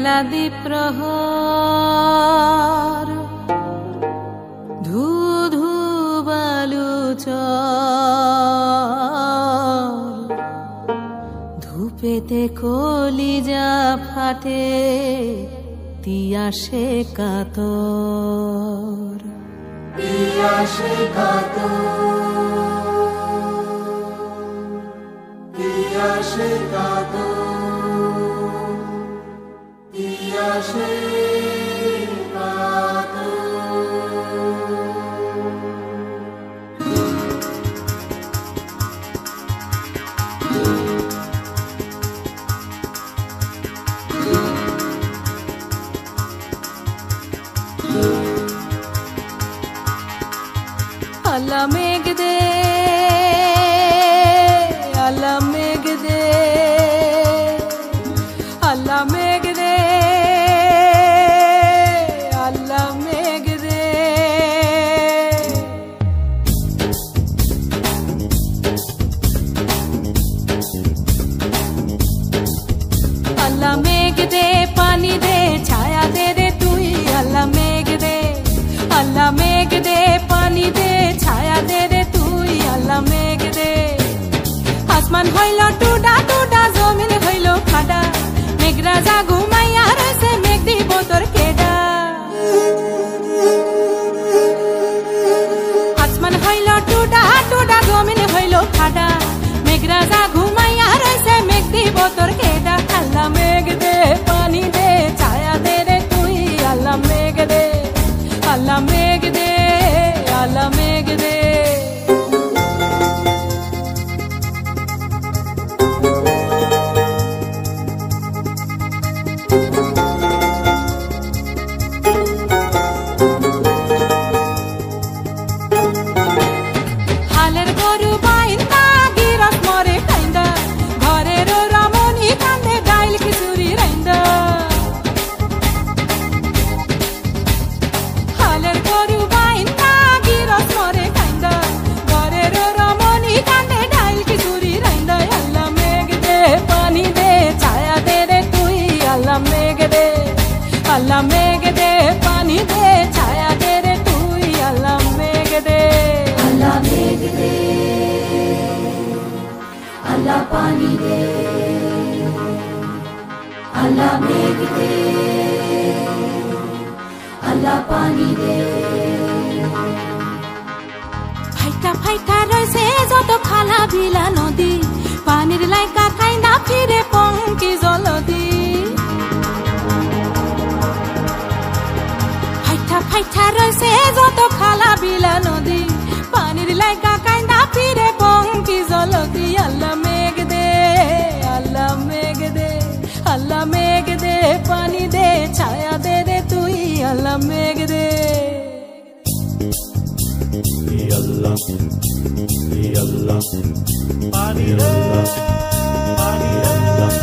বেলা দ্বীপ্রহর ধু ধু বালু চর ধূপেতে কলিজা ফাটে তিয়াসে কাতর তিয়াসে কাতর তিয়াসে কাতর তিয়াসে আল্লাহ মেঘ দে আল্লাহ মেঘ দে আল্লাহ মেঘ দে আল্লাহ মেঘ দে আল্লাহ মেঘ দে পানি দে ছায়া দে রে তুই আল্লাহ মেঘ দে আল্লাহ মেঘ দে পানি দে ছায়া দে রে তুই আল্লাহ মেঘ দে আসমান হইল টুডা টুডা জমিন হইল খাডা মেঘ রাজা ঘুমাইয়া রয়েছে মেঘ দিব তোর কেডা আসমান হইল টুডা টুডা জমিন হইল খাডা মেঘ রাজা ঘুমাইয়া রয়েছে মেঘ দিব তোর কেডা আল্লাহ মেঘ দে পানি দে ছায়া দে রে তুই আল্লাহ মেঘ দে আল্লাহ মেঘ দে আল্লাহ মেঘ দে হালের গরু বাইন্দা গিরস মরে খাইন্দা ঘরের রামনি কান্দে ডাইল খিচুড়ি রাইন্দা হালের গরু বাইন্দা গিরস মরে খাইন্দা ঘরের রামনি কান্দে ডাইল খিচুড়ি রাইন্দা আল্লাহ মেঘ দে পানি দে ছায়া দে রে তুই আল্লাহ মেঘ দে আল্লাহ মেঘ দে পানি দে ছায়া দে রে তুই আল্লাহ মেঘ দে আল্লাহ মেঘ দে আল্লাহ পানি দে আল্লাহ মেঘ দে আল্লাহ পানি দে ফাইটা ফাইটা রয়েছে যত খালা বিলা নদী পানির লাইকা খাইনা ফিরে পঙ্কি জলদি ফাইটা ফাইটা রয়েছে যত খালা বিলা নদী পানির লাইকা খাইনা ফিরে পঙ্কি জলদি আল্লাহ মেঘ দে আল্লাহ মেঘ দে আল্লাহ মেঘ দে পানি দে ছায়া দে রে তুই আল্লাহ মেঘ দে Allah, Allah, pani Allah, pani Allah, Allah,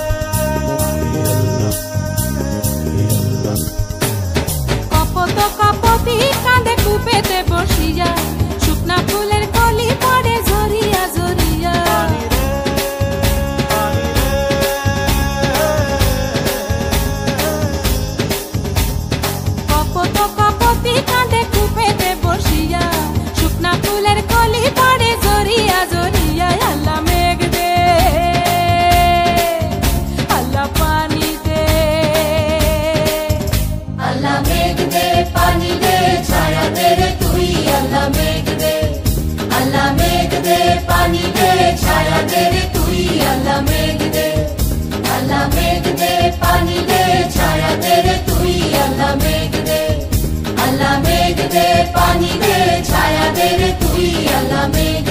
Allah. কপত কপতি কাঁদে কুপেতে বসিয়া শুকনা ফুলের কলি পড়ে ঝরিয়া ঝরিয়া কপত কপতি কাঁদে কুপেতে বসিয়া শুকনা ফুলের কলি পড়ে ঝরিয়া ঝরিয়া আল্লাহ মেঘ দে আল্লাহ পানি দে আল্লাহ মেঘ দে পানি দে ছায়া দে রে তুই আল্লাহ মেঘ দে আল্লাহ মেঘ দে পানি দে ছায়া দে রে তুই আল্লাহ মেঘ দে আল্লাহ মেঘ দে পানি দে ছায়া দে রে তুই আল্লাহ মেঘ দে আল্লাহ মেঘ দে পানি দে ছায়া দে রে তুই আল্লাহ মেঘ